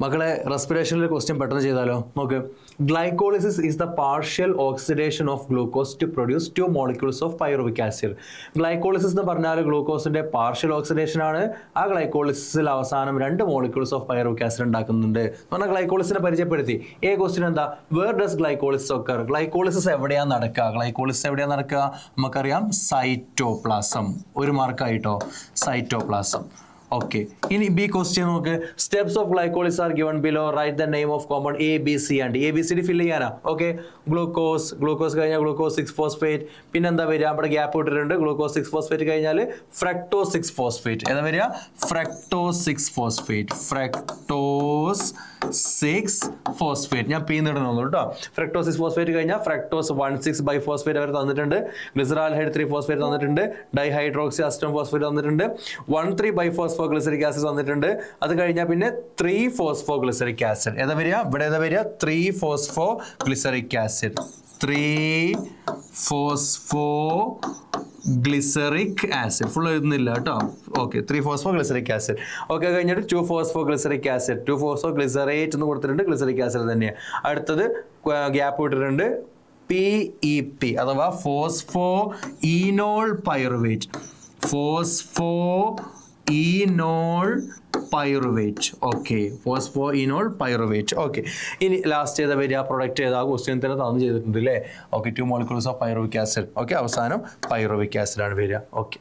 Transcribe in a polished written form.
മക്കളെ റെസ്പിറേഷനിലെ ക്വസ്റ്റ്യൻ പെട്ടെന്ന് ചെയ്താലോ നോക്ക്. Glycolysis is the partial oxidation of glucose to produce 2 molecules of pyruvic acid. Glycolysis എന്ന് പറഞ്ഞാൽ ഗ്ലൂക്കോസിന്റെ പാർഷ്യൽ ഓക്സിഡേഷൻ ആണ്. ആ ഗ്ലൈക്കോളിസിൽ അവസാനം 2 molecules ഓഫ് പൈറുവിക് ആസിഡ് ഉണ്ടാക്കുന്നുണ്ട് എന്ന് പറഞ്ഞാൽ ഗ്ലൈക്കോളിസിനെ പരിചയപ്പെടുത്തി. ക്വസ്റ്റ്യൻ എന്താ? Where does glycolysis occur? Glycolysis എവിടെയാണ് നടക്കുക? ഗ്ലൈക്കോളിസിസ് എവിടെയാണ് നടക്കുക? നമുക്കറിയാം സൈറ്റോപ്ലാസം. ഒരു മാർക്കായിട്ടോ, സൈറ്റോപ്ലാസം. ഓക്കെ, ഇനി ബി ക്വസ്റ്റ്യൻ നോക്ക്. Steps of glycolysis are given below. Write the name of compound A B C and ABCD fill ചെയ്യാനാ. ഓക്കെ, ഗ്ലൂക്കോസ് കഴിഞ്ഞാൽ ഗ്ലൂക്കോസ് 6-phosphate. പിന്നെ എന്താ വരിക? നമ്മുടെ ഗ്യാപ്പ് ഇട്ടിട്ടുണ്ട്. ഗ്ലൂക്കോസ് 6-phosphate കഴിഞ്ഞാൽ ഫ്രക്ടോസ് 6-phosphate. ഏതാ വരിക? Fructose 6-phosphate. ഞാൻ പി ഇടുന്നു കേട്ടോ. ഫ്രക്ടോസ് 6-phosphate കഴിഞ്ഞാൽ ഫ്രക്ടോസ് 1,6-biphosphate അവർ തന്നിട്ടുണ്ട്. ഗ്ലിസറാൽഡൈഡ് 3-phosphate തന്നിട്ടുണ്ട്. ഡൈഹൈഡ്രോക്സി അസിറ്റം ഫോസ്ഫേറ്റ് തന്നിട്ടുണ്ട്. 1,3-biphosphoglyseric acid തന്നിട്ടുണ്ട്. അത് കഴിഞ്ഞാൽ പിന്നെ 3-phosphoglyceric acid. ഏതാ വരിക? ഇവിടെ ഏതാ വരിക? 3-phosphoglyceric acid. 3-phosphoglyceric acid. Full എഴുതുന്നില്ല കേട്ടോ. Okay, 3-phosphoglyceric acid. ഓക്കെ, കഴിഞ്ഞിട്ട് 2-phosphoglyceric acid. 2-phosphoglycerate എന്ന് കൊടുത്തിട്ടുണ്ട്. ഗ്ലിസറിക് ആസിഡ് തന്നെയാണ്. അടുത്തത് ഗ്യാപ്പ് ഇട്ടിട്ടുണ്ട്. PEP അഥവാ phosphoenol pyruvate. Okay, phosphoenol pyruvate. Okay, ഇനി ലാസ്റ്റ് ഏതാ വരിക? പ്രൊഡക്റ്റ് ഏതാ? ക്വസ്റ്റ്യൻ തന്നെ തന്നു ചെയ്തിട്ടുണ്ട് അല്ലേ? Okay, 2 molecules of pyruvic acid. Okay, അവസാനം പൈറുവിക് ആസിഡ് ആണ് വരിക. ഓക്കെ.